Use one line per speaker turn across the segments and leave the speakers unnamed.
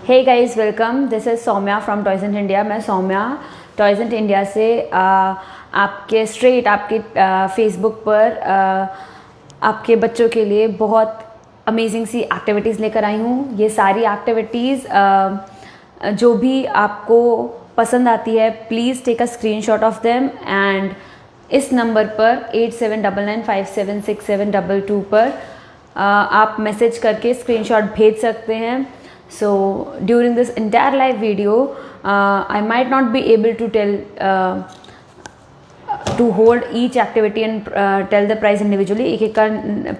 Hey guys, welcome. This is Saumya from Toygent India. मैं Saumya टॉयजेंट India से आपके स्ट्रेट आपके फेसबुक पर आपके बच्चों के लिए बहुत अमेजिंग सी एक्टिविटीज़ लेकर आई हूँ। ये सारी एक्टिविटीज़ जो भी आपको पसंद आती है, please take a screenshot of them and इस नंबर पर 8799576722 पर आप मैसेज करके स्क्रीनशॉट भेज सकते हैं। So during this entire live video, I might not be able to tell to hold each activity and tell the price individually. एक का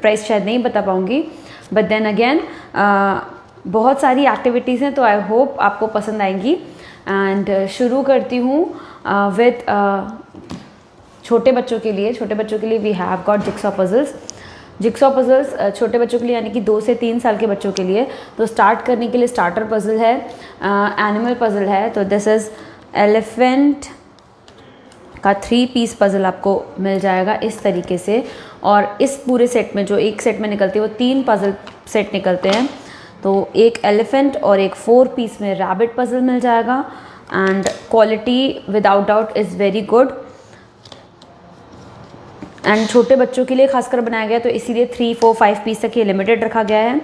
प्राइस शायद नहीं बता पाऊँगी, but then again बहुत सारी एक्टिविटीज़ हैं, तो आई होप आपको पसंद आएंगी। एंड शुरू करती हूँ विद छोटे बच्चों के लिए we have got jigsaw puzzles छोटे बच्चों के लिए यानी कि 2 से 3 साल के बच्चों के लिए। तो स्टार्ट करने के लिए स्टार्टर पजल है, एनिमल पजल है। तो दिस इज़ एलिफेंट का 3 पीस पजल आपको मिल जाएगा इस तरीके से। और इस पूरे सेट में जो एक सेट में निकलती है वो 3 पजल सेट निकलते हैं। तो एक एलिफेंट और एक 4 पीस में रैबिट पजल मिल जाएगा। And quality without doubt is very good and छोटे बच्चों के लिए खासकर बनाया गया, तो इसीलिए 3, 4, 5 पीस तक ये लिमिटेड रखा गया है।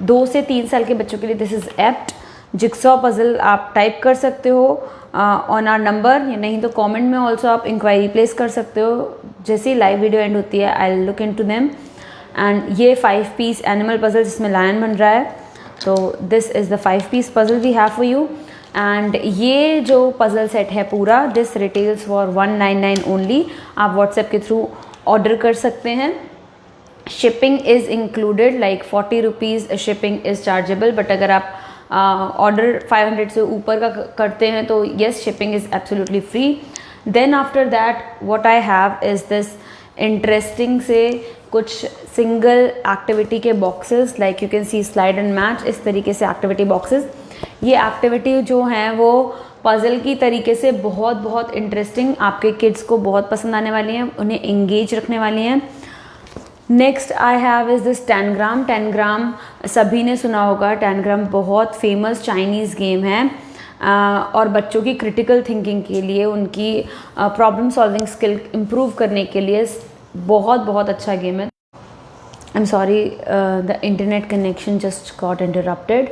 2 से 3 साल के बच्चों के लिए this is apt jigsaw puzzle. आप टाइप कर सकते हो ऑन आवर नंबर, या नहीं तो कमेंट में ऑल्सो आप इंक्वायरी प्लेस कर सकते हो। जैसे ही लाइव वीडियो एंड होती है I look into them. And ये 5 पीस एनिमल पजल जिसमें लायन बन रहा है, तो this is the 5 piece puzzle we have for you. And ये जो पजल सेट है पूरा, दिस रिटेल्स फॉर 199 ओनली। आप व्हाट्सएप के थ्रू ऑर्डर कर सकते हैं। Shipping is included, like 40 rupees shipping is chargeable, but अगर आप ऑर्डर 500 से ऊपर का करते हैं तो yes, shipping is absolutely free. Then after that what I have is this interesting से कुछ सिंगल एक्टिविटी के boxes, like you can see slide and match, इस तरीके से एक्टिविटी बॉक्सेस। ये एक्टिविटी जो हैं वो पज़ल की तरीके से बहुत इंटरेस्टिंग, आपके किड्स को बहुत पसंद आने वाली हैं, उन्हें एंगेज रखने वाली हैं। Next I have is this tangram. Tangram सभी ने सुना होगा। टेनग्राम बहुत फेमस चाइनीज़ गेम है और बच्चों की क्रिटिकल थिंकिंग के लिए, उनकी प्रॉब्लम सॉल्विंग स्किल इम्प्रूव करने के लिए बहुत अच्छा गेम है। I am sorry, the internet connection just got interrupted.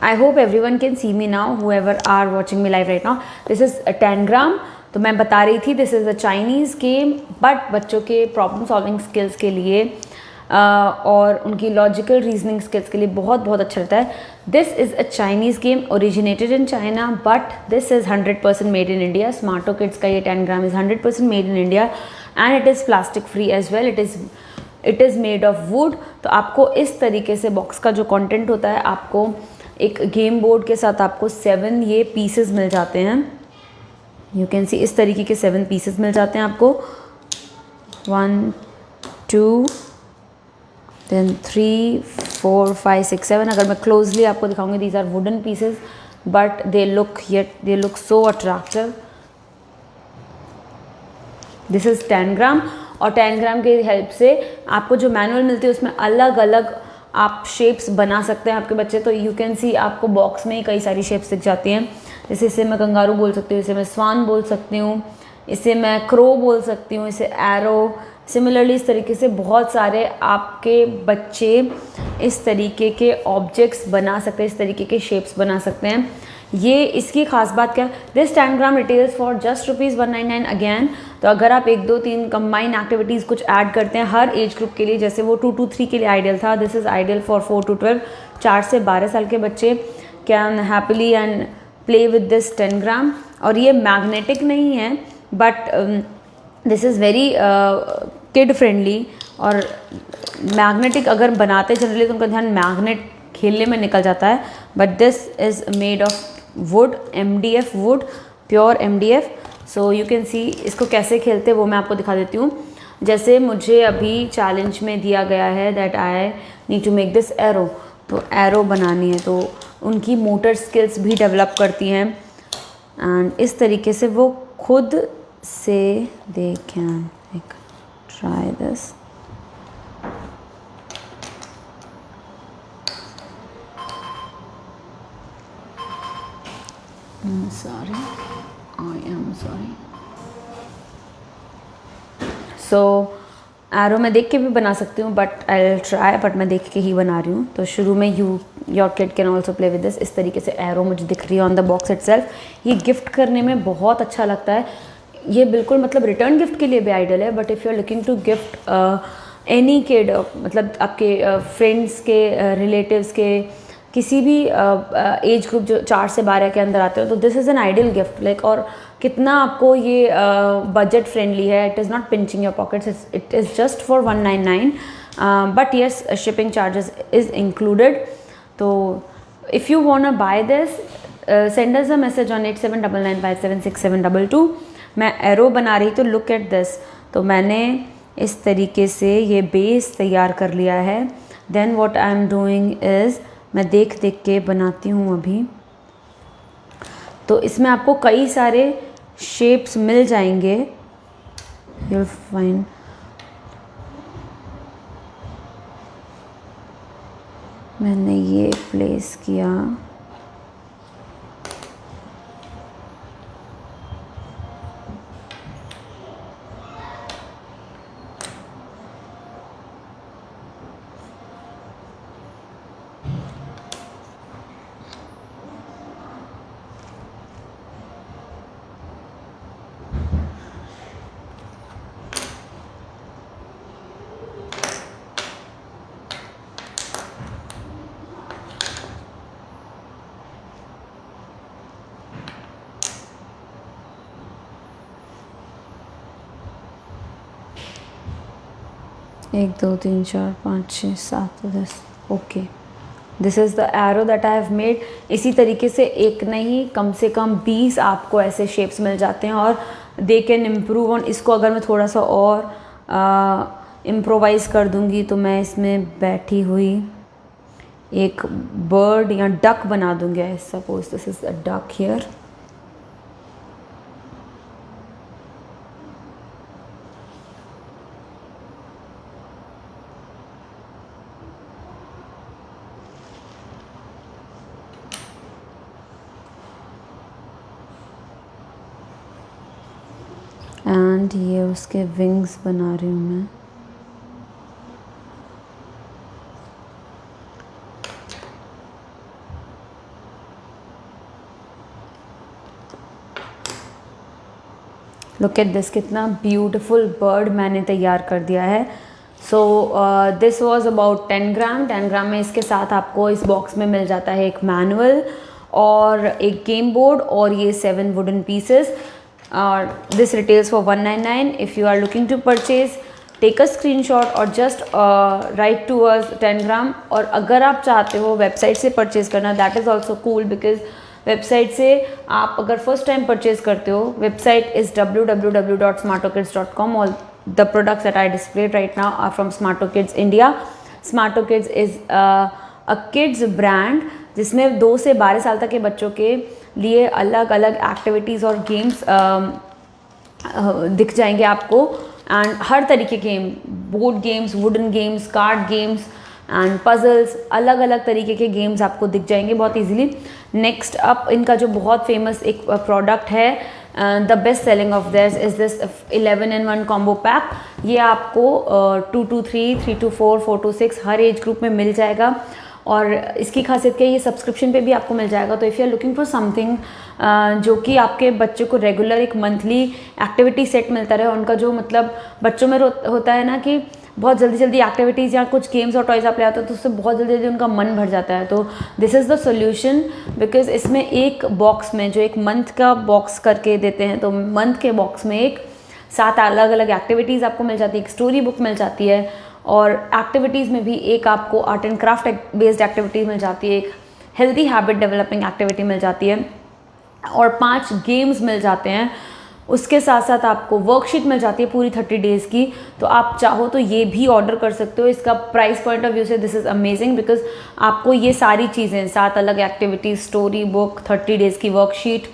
I hope everyone can see me now, whoever are watching me live right now. This is a Tangram। तो मैं बता रही थी this is a Chinese game, but बच्चों के problem solving skills के लिए और उनकी लॉजिकल रीजनिंग स्किल्स के लिए बहुत अच्छा रहता है। This is a Chinese game originated in China, but this is 100% made in India. Smarto kids का ये Tangram is 100% made in India and it is plastic free as well. It is made of wood. तो आपको इस तरीके से box का जो content होता है, आपको एक गेम बोर्ड के साथ आपको 7 ये पीसेस मिल जाते हैं। यू कैन सी इस तरीके के 7 पीसेस मिल जाते हैं आपको। 1, 2, then 3, 4, 5, 6, 7। अगर मैं क्लोजली आपको दिखाऊंगी, these are wooden pieces but they look so attractive. This is Tangram। और Tangram के हेल्प से आपको जो मैनुअल मिलती है उसमें अलग आप शेप्स बना सकते हैं आपके बच्चे। तो यू कैन सी आपको बॉक्स में ही कई सारी शेप्स दिख जाती हैं। जैसे इसे मैं कंगारू बोल सकती हूँ, इसे मैं स्वान बोल सकती हूँ, इसे मैं क्रो बोल सकती हूँ, इसे एरो। सिमिलरली इस तरीके से बहुत सारे आपके बच्चे इस तरीके के ऑब्जेक्ट्स बना सकते हैं, इस तरीके के शेप्स बना सकते हैं। ये इसकी खास बात क्या है, this Tangram retails for just ₹199 again. तो अगर आप 1, 2, 3 कंबाइन एक्टिविटीज़ कुछ ऐड करते हैं हर एज ग्रुप के लिए, जैसे वो 2 to 3 के लिए आइडियल था, this is ideal for 4 to 12। 4 से 12 साल के बच्चे can happily and play with this Tangram। और ये मैग्नेटिक नहीं है, but this is very kid friendly. और मैग्नेटिक अगर बनाते जनरली तो उनका ध्यान मैग्नेट खेलने में निकल जाता है, but this is made of would, MDF would, pure MDF। So you can सी इसको कैसे खेलते हैं वो मैं आपको दिखा देती हूँ। जैसे मुझे अभी चैलेंज में दिया गया है that I need to make this arrow, तो एरो बनानी है, तो उनकी मोटर स्किल्स भी डेवलप करती हैं एंड इस तरीके से वो खुद से they can try this. Sorry. So arrow मैं देख के भी बना सकती हूँ, but I will try, but मैं देख के ही बना रही हूँ। तो शुरू में your kid can also play with this. इस तरीके से एरो मुझे दिख रही है ऑन द बॉक्स इटसेल्फ। ये गिफ्ट करने में बहुत अच्छा लगता है। ये बिल्कुल मतलब रिटर्न गिफ्ट के लिए भी आइडियल है, but if you are looking to gift any kid, मतलब आपके फ्रेंड्स के, रिलेटिव्स के, किसी भी एज ग्रुप जो 4 से 12 के अंदर आते हो, तो this is an ideal gift. Like, और कितना आपको ये बजट फ्रेंडली है। It is not pinching your pockets, it is just for 199, but yes shipping charges is included. तो if you want to buy this, send us a message on 8799576722। मैं arrow बना रही, तो लुक एट दिस। तो मैंने इस तरीके से ये बेस तैयार कर लिया है। Then what I am doing is, मैं देख देख के बनाती हूँ अभी। तो इसमें आपको कई सारे शेप्स मिल जाएंगे, यू विल फाइंड। मैंने ये प्लेस किया, एक दो तीन चार पाँच छः सात 10। Okay, this is the arrow that I have made. इसी तरीके से एक नहीं, कम से कम 20 आपको ऐसे शेप्स मिल जाते हैं, और दे कैन इम्प्रूव ऑन। इसको अगर मैं थोड़ा सा और इम्प्रोवाइज़ कर दूंगी, तो मैं इसमें बैठी हुई एक बर्ड या डक बना दूंगी। I suppose this is a duck here. And ये उसके विंग्स बना रही हूँ मैं। लुक एट दिस, कितना ब्यूटीफुल बर्ड मैंने तैयार कर दिया है। सो दिस वाज अबाउट 10 ग्राम। 10 ग्राम में इसके साथ आपको इस बॉक्स में मिल जाता है एक मैनुअल और एक गेम बोर्ड और ये 7 wooden pieces. This retails for 199. If you are looking to purchase, take a screenshot और just write to us 10 ग्राम। और अगर आप चाहते हो वेबसाइट से परचेज़ करना, that is also cool because website से आप अगर फर्स्ट टाइम परचेज़ करते हो, website is www.smartokids.com. All the products that I displayed right now are from Smartokids India. Smartokids is a kids brand जिसमें 2 से 12 साल तक के बच्चों के लिए अलग अलग एक्टिविटीज़ और गेम्स दिख जाएंगे आपको। एंड हर तरीके के game, board games, wooden games, card games and puzzles, अलग अलग तरीके के गेम्स आपको दिख जाएंगे बहुत इजीली। नेक्स्ट अप इनका जो बहुत फेमस एक प्रोडक्ट है, the best selling of this is this 11-in-1 combo pack. ये आपको 2-3, 3-4, 4-6 हर एज ग्रुप में मिल जाएगा। और इसकी खासियत क्या है, ये सब्सक्रिप्शन पे भी आपको मिल जाएगा। तो if you are looking for something जो कि आपके बच्चों को रेगुलर एक मंथली एक्टिविटी सेट मिलता रहे, उनका जो मतलब बच्चों में होता है ना कि बहुत जल्दी जल्दी एक्टिविटीज़ या कुछ गेम्स और टॉयज़ आप ले आते हो तो उससे बहुत जल्दी जल्दी उनका मन भर जाता है। तो this is the solution, because इसमें एक बॉक्स में जो एक मंथ का बॉक्स करके देते हैं, तो मंथ के बॉक्स में एक 7 अलग अलग एक्टिविटीज़ आपको मिल जाती है, एक स्टोरी बुक मिल जाती है, और एक्टिविटीज़ में भी एक आपको art and craft based activities मिल जाती है, एक हेल्दी हैबिट डेवलपिंग एक्टिविटी मिल जाती है, और 5 गेम्स मिल जाते हैं। उसके साथ साथ आपको वर्कशीट मिल जाती है पूरी 30 डेज़ की। तो आप चाहो तो ये भी ऑर्डर कर सकते हो। इसका प्राइस पॉइंट ऑफ व्यू से दिस इज़ अमेजिंग, बिकॉज आपको ये सारी चीज़ें 7 अलग एक्टिविटीज़, स्टोरी बुक, 30 डेज़ की वर्कशीट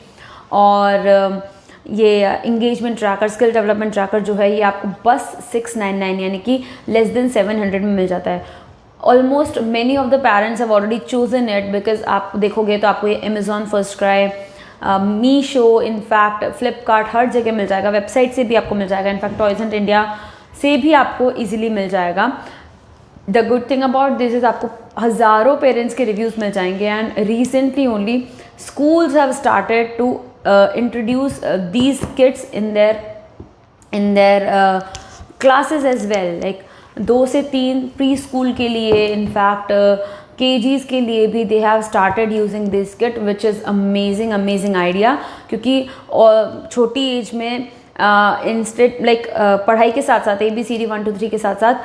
और ये engagement tracker, skill development tracker जो है, ये आपको बस 699 यानी कि लेस देन 700 में मिल जाता है। Almost many of the parents have already chosen it, because आप देखोगे तो आपको ये Amazon FirstCry, Meesho, in fact Flipkart, हर जगह मिल जाएगा, वेबसाइट से भी आपको मिल जाएगा, इनफैक्ट टॉयज हंट इंडिया से भी आपको ईजिली मिल जाएगा। The good thing about this is आपको हज़ारों पेरेंट्स के रिव्यूज़ मिल जाएंगे and recently only schools have started to introduce these kids in their classes as well, like 2 से 3 प्री स्कूल के लिए, इनफैक्ट केजीज़ के लिए भी they have started using this kit which is amazing idea, क्योंकि छोटी as में instead like पढ़ाई के साथ साथ ABCD 1 2 3 के साथ साथ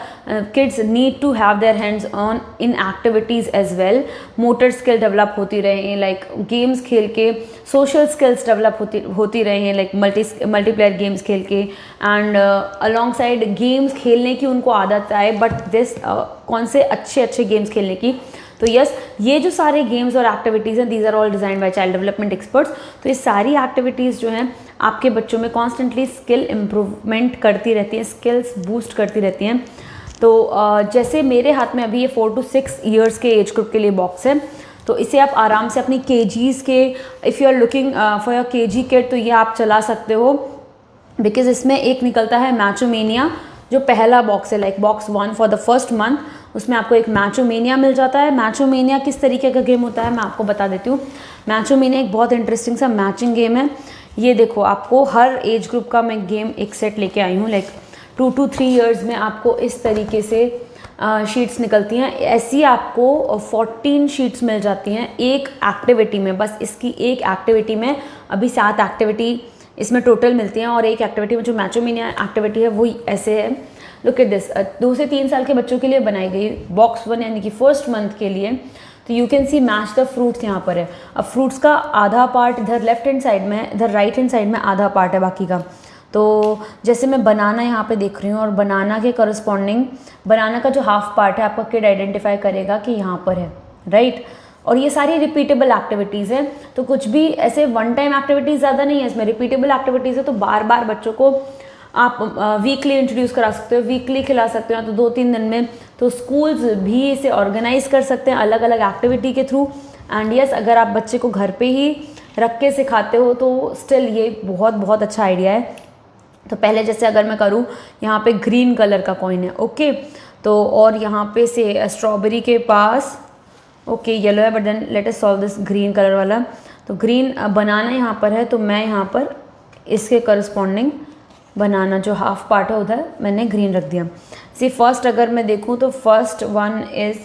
kids need to have their hands on in activities as well. Motor skill develop होती रहे, लाइक गेम्स खेल के सोशल स्किल्स डेवलप होती रहे हैं, लाइक मल्टीप्लेयर गेम्स खेल के, एंड अलॉन्ग साइड गेम्स खेलने की उनको आदत आए, बट दिस कौन से अच्छे गेम्स खेलने की। तो यस, ये जो सारे गेम्स और एक्टिविटीज़ हैं, these are all design by child development experts. तो ये सारी एक्टिविटीज़ जो हैं आपके बच्चों में कॉन्स्टेंटली स्किल इम्प्रूवमेंट करती रहती हैं, स्किल्स बूस्ट करती रहती हैं। तो जैसे मेरे हाथ में अभी ये 4 to 6 ईयर्स के एज ग्रुप के लिए बॉक्स है, तो इसे आप आराम से अपनी केजीज़ के, if you are looking for your KG kit, तो ये आप चला सकते हो, बिकॉज इसमें एक निकलता है मैचोमेनिया, जो पहला बॉक्स है, like box 1 for the first month, उसमें आपको एक मैचोमेनिया मिल जाता है। मैचोमेनिया किस तरीके का गेम होता है मैं आपको बता देती हूँ। मैचोमेनिया एक बहुत इंटरेस्टिंग सा मैचिंग गेम है। ये देखो, आपको हर एज ग्रुप का मैं गेम एक सेट लेके आई हूँ, लाइक 2 to 3 ईयर्स में आपको इस तरीके से शीट्स निकलती हैं। ऐसी आपको 14 शीट्स मिल जाती हैं एक एक्टिविटी में। बस इसकी एक एक्टिविटी में अभी 7 एक्टिविटी इसमें टोटल मिलती हैं, और एक एक्टिविटी में जो मैचोमेनिया एक्टिविटी है वो ऐसे है। लुक एट दिस, 2 से 3 साल के बच्चों के लिए बनाई गई बॉक्स 1 यानी कि फर्स्ट मंथ के लिए। तो you can C match the fruits यहाँ पर है। अब फ्रूट्स का आधा पार्ट इधर लेफ्ट हैंड साइड में है, इधर राइट हैंड साइड में आधा पार्ट है बाकी का। तो जैसे मैं बनाना यहाँ पे देख रही हूँ, और बनाना के करस्पॉन्डिंग बनाना का जो हाफ पार्ट है आपका किड आइडेंटिफाई करेगा कि यहाँ पर है, राइट। और ये सारी रिपीटेबल एक्टिविटीज़ हैं, तो कुछ भी ऐसे वन टाइम एक्टिविटीज़ ज़्यादा नहीं है इसमें, रिपीटेबल एक्टिविटीज़ है। तो बार बार बच्चों को आप वीकली इंट्रोड्यूस करा सकते हो, वीकली खिला सकते हो, तो 2-3 दिन में। तो स्कूल्स भी इसे ऑर्गेनाइज कर सकते हैं अलग अलग एक्टिविटी के थ्रू। एंड यस, अगर आप बच्चे को घर पे ही रख के सिखाते हो तो स्टिल ये बहुत अच्छा आइडिया है। तो पहले जैसे अगर मैं करूँ, यहाँ पे ग्रीन कलर का कॉइन है, ओके, तो और यहाँ पे से स्ट्रॉबेरी के पास ओके येलो है, but then let us solve this green colour वाला। तो ग्रीन बनाना यहाँ पर है, तो मैं यहाँ पर इसके करस्पॉन्डिंग बनाना जो हाफ पार्ट है उधर मैंने ग्रीन रख दिया। सी फर्स्ट अगर मैं देखूँ तो फर्स्ट वन इज़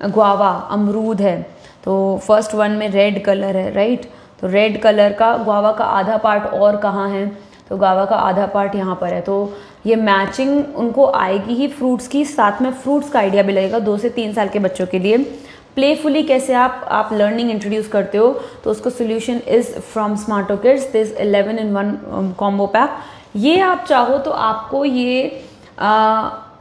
ग्वावा, अमरूद है। तो फर्स्ट वन में रेड कलर है, राइट। तो रेड कलर का ग्वावा का आधा पार्ट और कहाँ है, तो ग्वावा का आधा पार्ट यहाँ पर है। तो ये मैचिंग उनको आएगी ही फ्रूट्स की, साथ में फ्रूट्स का आइडिया भी लगेगा 2 से 3 साल के बच्चों के लिए। प्लेफुली कैसे आप लर्निंग इंट्रोड्यूस करते हो, तो उसको solution is from Smarto kids, this 11 in 1 combo pack. ये आप चाहो तो आपको ये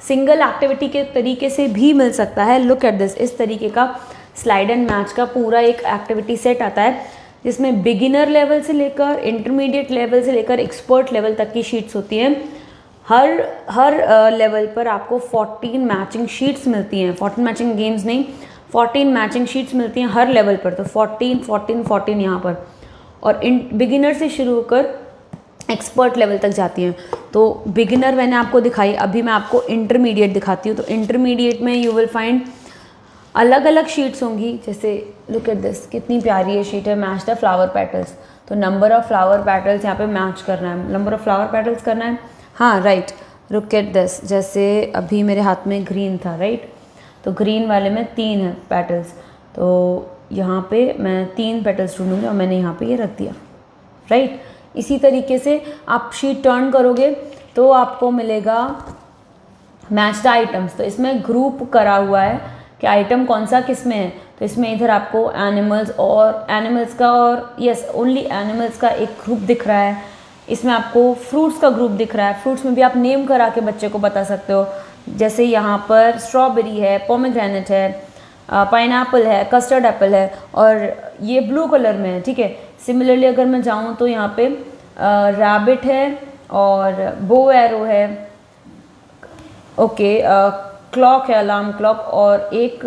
सिंगल एक्टिविटी के तरीके से भी मिल सकता है। लुक एट दिस, इस तरीके का स्लाइड एंड मैच का पूरा एक एक्टिविटी सेट आता है, जिसमें बिगिनर लेवल से लेकर इंटरमीडिएट लेवल से लेकर एक्सपर्ट लेवल तक की शीट्स होती हैं। हर लेवल पर आपको 14 मैचिंग शीट्स मिलती हैं, 14 मैचिंग गेम्स नहीं, 14 मैचिंग शीट्स मिलती हैं हर लेवल पर। तो 14 यहाँ पर, और बिगिनर से शुरू होकर एक्सपर्ट लेवल तक जाती हैं। तो बिगिनर मैंने आपको दिखाई, अभी मैं आपको इंटरमीडिएट दिखाती हूँ। तो इंटरमीडिएट में यू विल फाइंड अलग अलग शीट्स होंगी, जैसे लुक एट दिस, कितनी प्यारी ये शीट है, मैच द फ्लावर पेटल्स। तो नंबर ऑफ फ्लावर पेटल्स यहाँ पे मैच करना है, नंबर ऑफ फ्लावर पेटल्स करना है, हाँ राइट। लुक एट दिस, जैसे अभी मेरे हाथ में ग्रीन था, राइट, तो ग्रीन वाले में 3 है पेटल्स, तो यहाँ पे मैं 3 पेटल्स ढूंढूंगी और मैंने यहाँ पे ये रख दिया, राइट। इसी तरीके से आप शीट टर्न करोगे तो आपको मिलेगा मैच द आइटम्स। तो इसमें ग्रुप करा हुआ है कि आइटम कौन सा किस में है। तो इसमें इधर आपको एनिमल्स और एनिमल्स का, और यस ओनली एनिमल्स का एक ग्रुप दिख रहा है। इसमें आपको फ्रूट्स का ग्रुप दिख रहा है। फ्रूट्स में भी आप नेम करा के बच्चे को बता सकते हो, जैसे यहाँ पर स्ट्रॉबेरी है, पोमेग्रेनेट है, पाइनएप्पल है, कस्टर्ड एप्पल है, और ये ब्लू कलर में है, ठीक है। सिमिलरली अगर मैं जाऊँ तो यहाँ पे रैबिट है और बो एरो है, ओके, क्लॉक है, अलार्म क्लॉक, और एक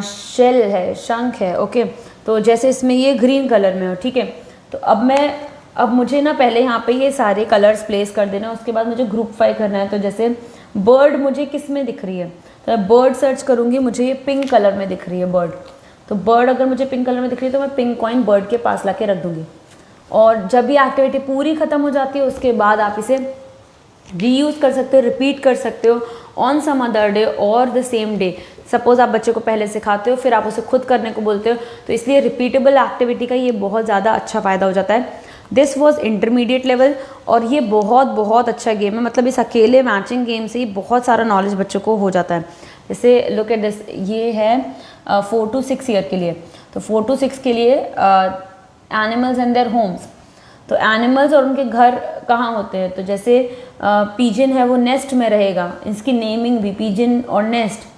शेल है, शंख है, ओके। तो जैसे इसमें ये ग्रीन कलर में हो, ठीक है। तो अब मुझे ना पहले यहाँ पे ये सारे कलर्स प्लेस कर देना, उसके बाद मुझे ग्रुपफाई करना है। तो जैसे बर्ड मुझे किस में दिख रही है, तो मैं बर्ड सर्च करूँगी, मुझे ये पिंक कलर में दिख रही है बर्ड। तो बर्ड अगर मुझे पिंक कलर में दिख रही है तो मैं पिंक कॉइन बर्ड के पास ला के रख दूँगी। और जब ये एक्टिविटी पूरी ख़त्म हो जाती है उसके बाद आप इसे रीयूज़ कर सकते हो, रिपीट कर सकते हो ऑन सम अदर डे और द सेम डे। सपोज़ आप बच्चे को पहले सिखाते हो फिर आप उसे खुद करने को बोलते हो, तो इसलिए रिपीटेबल एक्टिविटी का ये बहुत ज़्यादा अच्छा फ़ायदा हो जाता है। दिस वॉज इंटरमीडिएट लेवल और ये बहुत अच्छा गेम है। मतलब इस अकेले मैचिंग गेम से ही बहुत सारा नॉलेज बच्चों को हो जाता है। जैसे लुक एट दिस, ये है 4 to 6 ईयर के लिए। तो 4 to 6 के लिए एनिमल्स एंड देयर होम्स। तो एनिमल्स और उनके घर कहाँ होते हैं, तो जैसे पीजन है वो नेस्ट में रहेगा, इसकी नेमिंग भी पीजन और नेस्ट।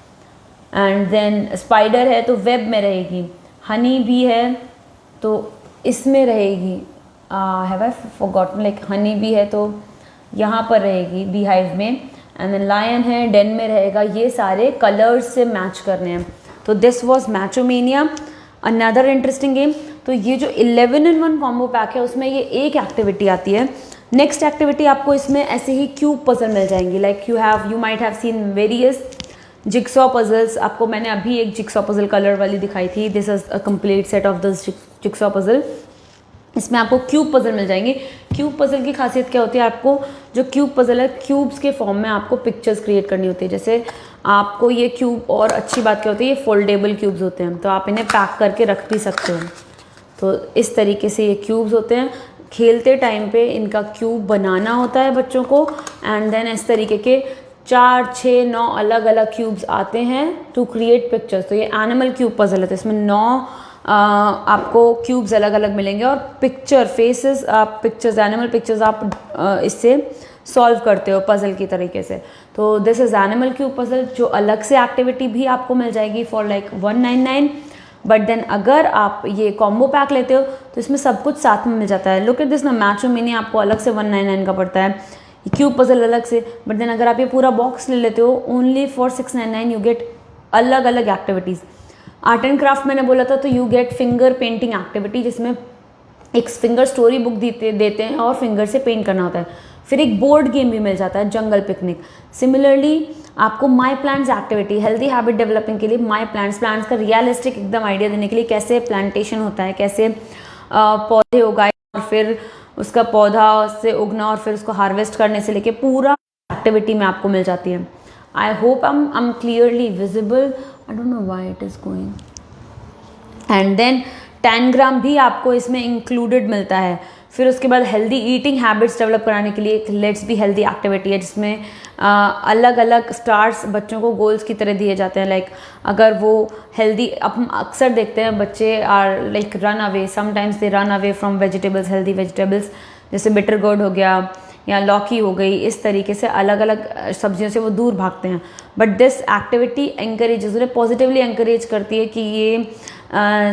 एंड देन स्पाइडर है तो वेब में रहेगी, हनी भी है तो इसमें रहेगी, have I forgotten, like Honey भी है तो यहाँ पर रहेगी बी हाइव में। एंड देन लायन है डेन में रहेगा। ये सारे कलर्स से मैच करने हैं। तो this was Matchomania, another interesting game. तो ये जो 11-in-1 कॉम्बो पैक है उसमें ये एक एक्टिविटी आती है। नेक्स्ट एक्टिविटी आपको इसमें ऐसे ही क्यूब पजल मिल जाएंगी, like you might have seen various jigsaw puzzles. आपको मैंने अभी एक जिक्सॉ पजल कलर वाली दिखाई थी, this is a complete set of this jigsaw puzzle. इसमें आपको क्यूब पजल मिल जाएंगे। क्यूब पजल की खासियत क्या होती है, आपको जो क्यूब पजल है क्यूब्स के फॉर्म में आपको पिक्चर्स क्रिएट करनी होती है। जैसे आपको ये क्यूब, और अच्छी बात क्या होती है, ये फोल्डेबल क्यूब्स होते हैं, तो आप इन्हें पैक करके रख भी सकते हो। तो इस तरीके से ये क्यूब्स होते हैं। खेलते टाइम पे इनका क्यूब बनाना होता है बच्चों को, एंड देन इस तरीके के 4, 6, 9 अलग अलग क्यूब्स आते हैं टू क्रिएट पिक्चर्स। तो ये एनिमल क्यूब पजल है, तो इसमें 9 आपको क्यूब्स अलग अलग मिलेंगे और पिक्चर फेसेस, आप पिक्चर्स, एनिमल पिक्चर्स आप इससे सॉल्व करते हो पजल की तरीके से। तो this is animal cube puzzle, जो अलग से एक्टिविटी भी आपको मिल जाएगी फॉर लाइक 199। बट देन अगर आप ये कॉम्बो पैक लेते हो तो इसमें सब कुछ साथ में मिल जाता है। लुक एट दिस ना, मैचोमेनी आपको अलग से 199 का पड़ता है, क्यूब पजल अलग से। बट देन अगर आप ये पूरा बॉक्स ले लेते हो ओनली फॉर 699 यू गेट अलग अलग एक्टिविटीज़। आर्ट एंड क्राफ्ट मैंने बोला था, तो you get finger painting activity, जिसमें एक फिंगर स्टोरी बुक देते हैं और फिंगर से पेंट करना होता है। फिर एक बोर्ड गेम भी मिल जाता है, जंगल पिकनिक। सिमिलरली आपको माई plants activity, healthy habit developing के लिए माई प्लांट्स का रियलिस्टिक एकदम आइडिया देने के लिए, कैसे प्लांटेशन होता है, कैसे पौधे उगाए और फिर उसका पौधा से उगना और फिर उसको हार्वेस्ट करने से लेके पूरा एक्टिविटी में आपको मिल जाती है। I hope I'm clearly visible. I don't know why it is going. And then 10 gram भी आपको इसमें इंक्लूडेड मिलता है। फिर उसके बाद हेल्दी ईटिंग हैबिट्स डेवलप कराने के लिए एक लेट्स बी हेल्दी एक्टिविटी है, जिसमें अलग अलग स्टार्स बच्चों को गोल्स की तरह दिए जाते हैं। लाइक अगर वो हेल्दी, अब अक्सर देखते हैं बच्चे are like run away, sometimes they run away from vegetables, healthy vegetables, जैसे बिटर गोर्ड हो गया या लौकी हो गई, इस तरीके से अलग अलग सब्जियों से वो दूर भागते हैं। बट दिस एक्टिविटी एंकरेजेस, उन्हें पॉजिटिवली एंकरेज करती है कि ये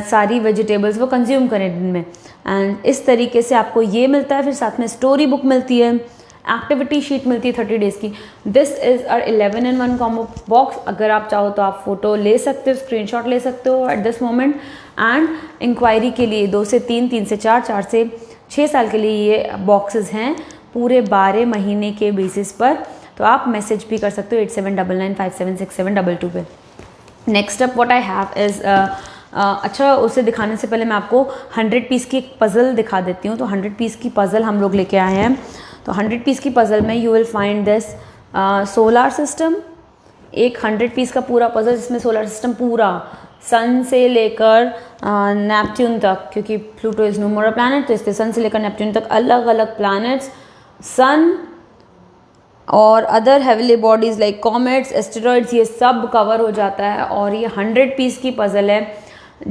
सारी वेजिटेबल्स वो कंज्यूम करें दिन में। एंड इस तरीके से आपको ये मिलता है। फिर साथ में स्टोरी बुक मिलती है, एक्टिविटी शीट मिलती है 30 डेज़ की। This is our 11-in-1 combo box. अगर आप चाहो तो आप फोटो ले सकते हो, स्क्रीनशॉट ले सकते हो at this moment. And enquiry के लिए 2 से 3, 3 से 4, 4 से 6 साल के लिए ये बॉक्सेस हैं, पूरे 12 महीने के बेसिस पर। तो आप मैसेज भी कर सकते हो 8799576722 पे। Next up what I have is अच्छा, उसे दिखाने से पहले मैं आपको 100 पीस की एक पज़ल दिखा देती हूँ। तो 100 पीस की पज़ल हम लोग लेके आए हैं। तो 100 पीस की पज़ल में you will find this solar system, एक 100 पीस का पूरा पज़ल जिसमें सोलर सिस्टम पूरा सन से लेकर नेपच्यून तक, क्योंकि Pluto is no more a planet, तो इसलिए सन से लेकर नेपच्यून तक अलग अलग प्लैनेट्स, सन और other heavily bodies like comets, asteroids, ये सब कवर हो जाता है। और ये 100 पीस की पज़ल है।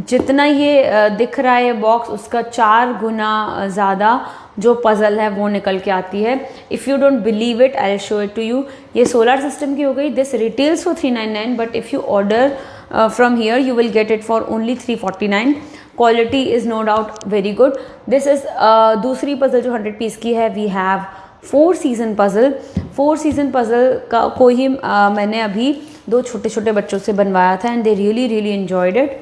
जितना ये दिख रहा है बॉक्स, उसका 4 गुना ज़्यादा जो पज़ल है वो निकल के आती है। If you don't believe it, I will show it to you. ये सोलर सिस्टम की हो गई। This retails for 399, but if you order from here you will get it for only 349। Quality is no doubt very good. This is दूसरी puzzle जो 100 piece की है। We have 4 season puzzle. 4 season puzzle का को ही मैंने अभी 2 छोटे छोटे बच्चों से बनवाया था, and they really enjoyed it,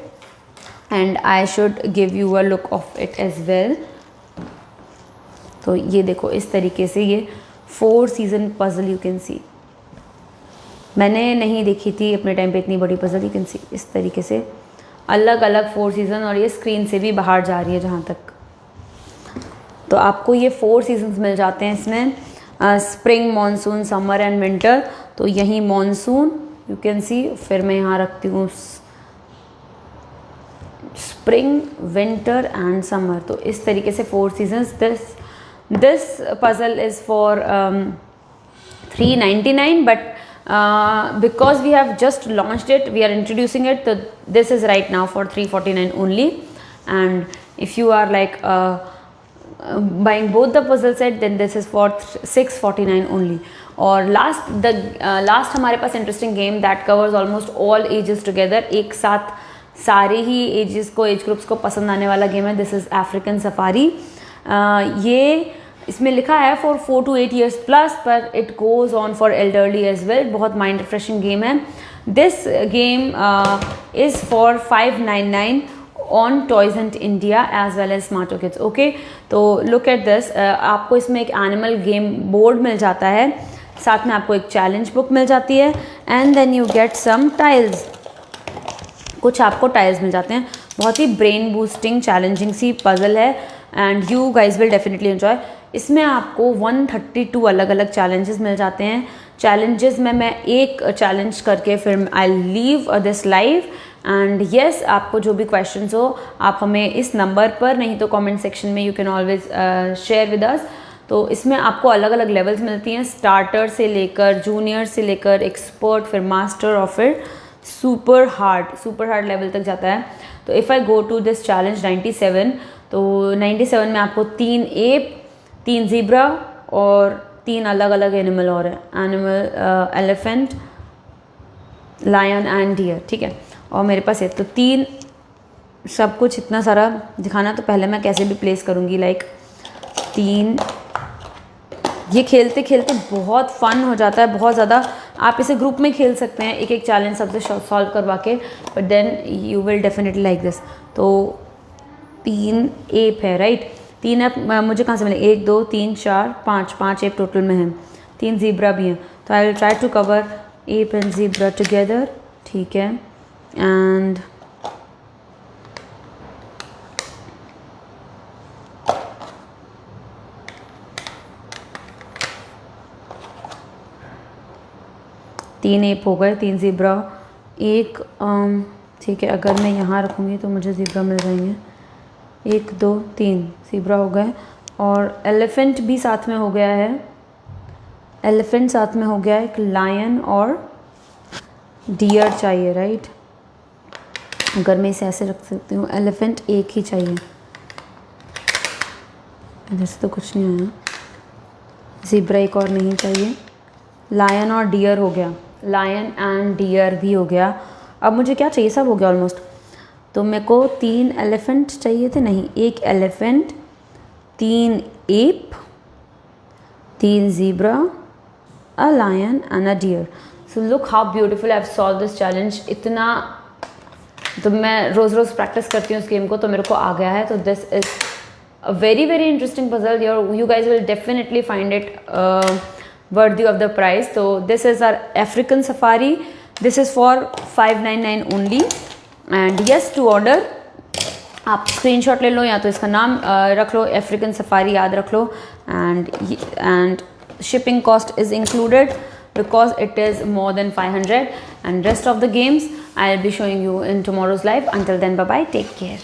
and I should give you a look of it as well. तो ये देखो इस तरीके से ये 4 सीज़न पज़ल यू कैन सी। मैंने नहीं देखी थी अपने टाइम पे इतनी बड़ी पज़ल, यू कैन सी इस तरीके से अलग अलग 4 सीज़न, और ये स्क्रीन से भी बाहर जा रही है जहाँ तक। तो आपको ये 4 सीजन्स मिल जाते हैं इसमें, spring, monsoon, summer and winter. तो यहीं मॉनसून यू कैन सी, फिर मैं यहाँ रखती हूँ स्प्रिंग, विंटर एंड समर। तो इस तरीके से 4 seasons. This puzzle is for $399, but because we have just launched it, we are introducing it, so this is right now for $349 only. And if you are like buying both the puzzle set, then this is for $649 only. और last हमारे पास interesting game that covers almost all ages together, एक साथ सारे ही ages को, age groups को पसंद आने वाला गेम है। This is African safari. ये इसमें लिखा है फॉर 4 to 8 years प्लस, पर it goes on for elderly age as. बहुत माइंड रिफ्रेशिंग गेम है। This game is for $599 on toys and India as well as smart kids. Okay, तो look at this. आपको इसमें एक animal game board मिल जाता है, साथ में आपको एक चैलेंज बुक मिल जाती है, and then you get some tiles. कुछ आपको टाइल्स मिल जाते हैं। बहुत ही ब्रेन बूस्टिंग चैलेंजिंग सी पजल है, and you guys will definitely enjoy. इसमें आपको 132 अलग अलग चैलेंजेस मिल जाते हैं। चैलेंजेस में मैं एक चैलेंज करके फिर I leave this live, and yes, आपको जो भी क्वेश्चंस हो आप हमें इस नंबर पर, नहीं तो कमेंट सेक्शन में you can always share with us. तो इसमें आपको अलग अलग लेवल्स मिलती हैं, स्टार्टर से लेकर, जूनियर से लेकर एक्सपर्ट, फिर मास्टर और फिर सुपर हार्ड लेवल तक जाता है। तो if I go to this challenge 97, तो 97 में आपको 3 एप, 3 ज़ीब्रा और 3 अलग अलग एनिमल और है, animal elephant, lion and deer, ठीक है। और मेरे पास है तो 3 सब कुछ इतना सारा दिखाना, तो पहले मैं कैसे भी प्लेस करूँगी, लाइक 3। ये खेलते खेलते बहुत फन हो जाता है, बहुत ज़्यादा। आप इसे ग्रुप में खेल सकते हैं, एक एक चैलेंज सबसे सॉल्व करवा के, but then you will definitely like this. तो 3 एप है, राइट। 3 एप मुझे कहाँ से मिले? 1 2 3 4 5 एप टोटल में हैं। 3 ज़ीब्रा भी हैं। तो I will try to cover ape and zebra together, ठीक है। एंड तीन एप हो गए, 3 ज़ीब्रा, एक ठीक है। अगर मैं यहाँ रखूँगी तो मुझे ज़ीब्रा मिल जाएंगे। 1 2 3 ज़ीब्रा हो गए, और एलिफेंट भी साथ में हो गया है। एलिफेंट साथ में हो गया है, एक लायन और डियर चाहिए, राइट। अगर मैं इसे ऐसे रख सकती हूँ, एलिफेंट एक ही चाहिए, जैसे तो कुछ नहीं आया। ज़ीब्रा एक और नहीं चाहिए। लायन और डियर हो गया, लायन एंड डियर भी हो गया। अब मुझे क्या चाहिए? सब हो गया ऑलमोस्ट। तो मेरे को 3 एलिफेंट चाहिए थे, नहीं, 1 elephant, 3 ape, 3 zebra, a lion and a deer. So look how beautiful I have solve this challenge. इतना तो मैं रोज़ रोज़ प्रैक्टिस करती हूँ इस गेम को, तो मेरे को आ गया है। तो this is a very very interesting puzzle. You guys will definitely find it worthy of the price. So this is our African Safari. This is for $599 only. And yes, to order, आप screenshot ले लो या तो इसका नाम रख लो, African safari याद रख लो, and shipping cost is included because it is more than 500. And rest of the games I'll be showing you in tomorrow's live. Until then, bye bye, take care.